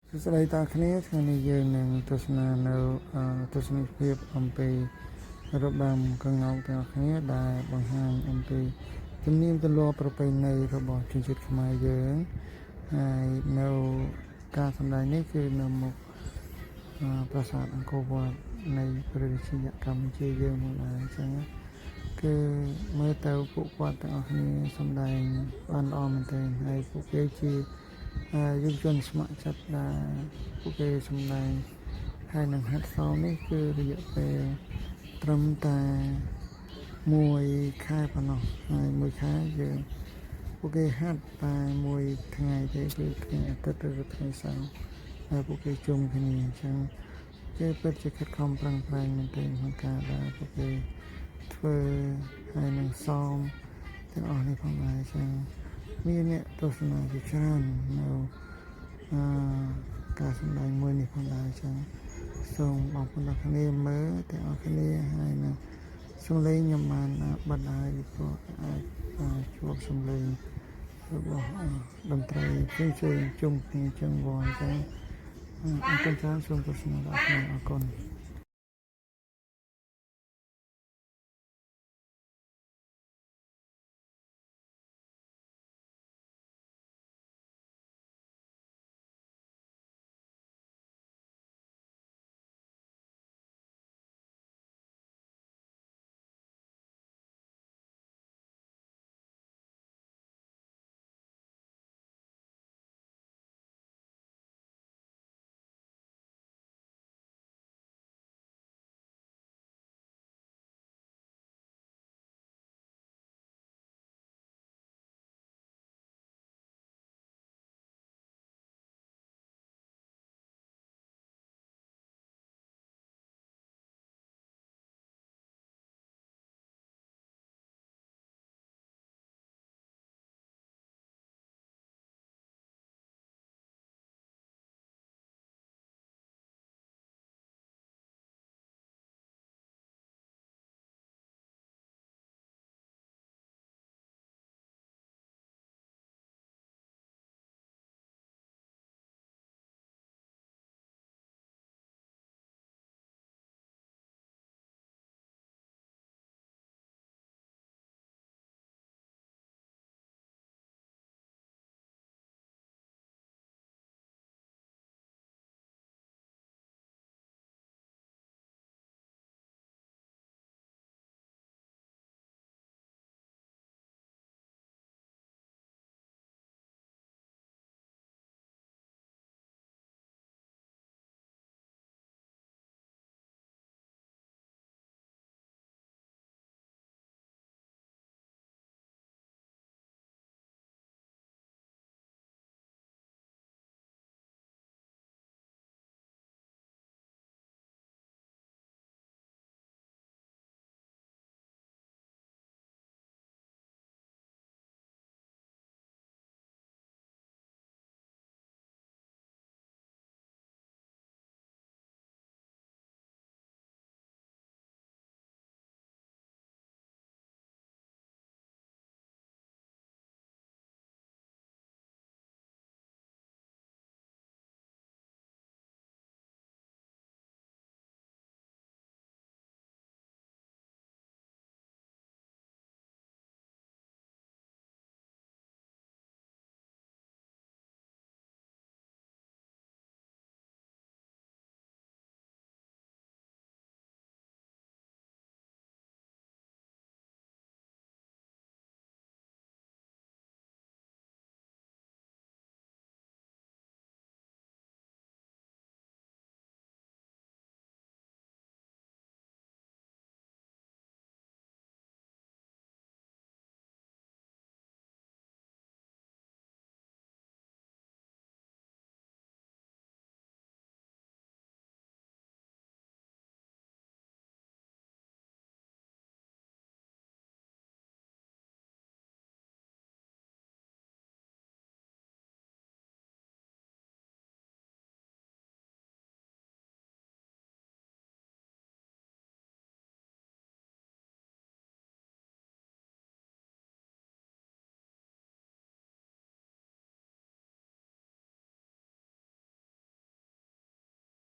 ស្ដីតគ្នាថ្ងៃនេះយើងនឹងទស្សនានៅទស្សនវិជ្ជាអំពីរបាំក្ងោកទាំងគ្នាដែលបង្ហាញអំពីជំនឿទម្លាប់ប្រពៃណីរបស់ជនជាតិខ្មែរយើងហើយនៅការសម្ដែងនេះគឺនៅមុខប្រាសាទអង្គរវត្តនៃព្រះរាជាកម្ពុជាយើងមកដែរអញ្ចឹងគឺមើលទៅពួកគាត់ទាំងអស់គ្នាសម្ដែងបានល្អមែនទែនហើយពួកគេជាយុវជនស្ម័គ្រចិត្តដែលពួកគេសម្ដែងហើយនឹងហាត់សមនេះគឺរយៈពេលត្រឹមតែ1 ខែប៉ុណ្ណោះហើយ1 ខែយើងពួកគេហាត់តែ1 ថ្ងៃទេគឺថ្ងៃអាទិត្យឬថ្ងៃសៅរ៍ហើយពួកគេជុំគ្នាអញ្ចឹងគេពិតជាខិតខំប្រឹងប្រែងមែនទែនក្នុងការដែលពួកគេធ្វើហើយនឹងសមទាំងអស់នេះផងដែរអញ្ចឹងមានអ្នកទស្សនាជាច្រើននៅការសម្ដែងមួយនេះផងដែរអញ្ចឹងសូមបងប្អូនទាំងគ្នាមើលទាំងអស់គ្នាហើយនឹងសំឡេងខ្ញុំបានបិទហើយព្រោះអាចជួបសំឡេងរបស់តន្ត្រីផ្សេងៗជុំគ្នាចឹងវ៉ាអញ្ចឹងអរគុណច្រើនសូមទស្សនាដល់អរគុណ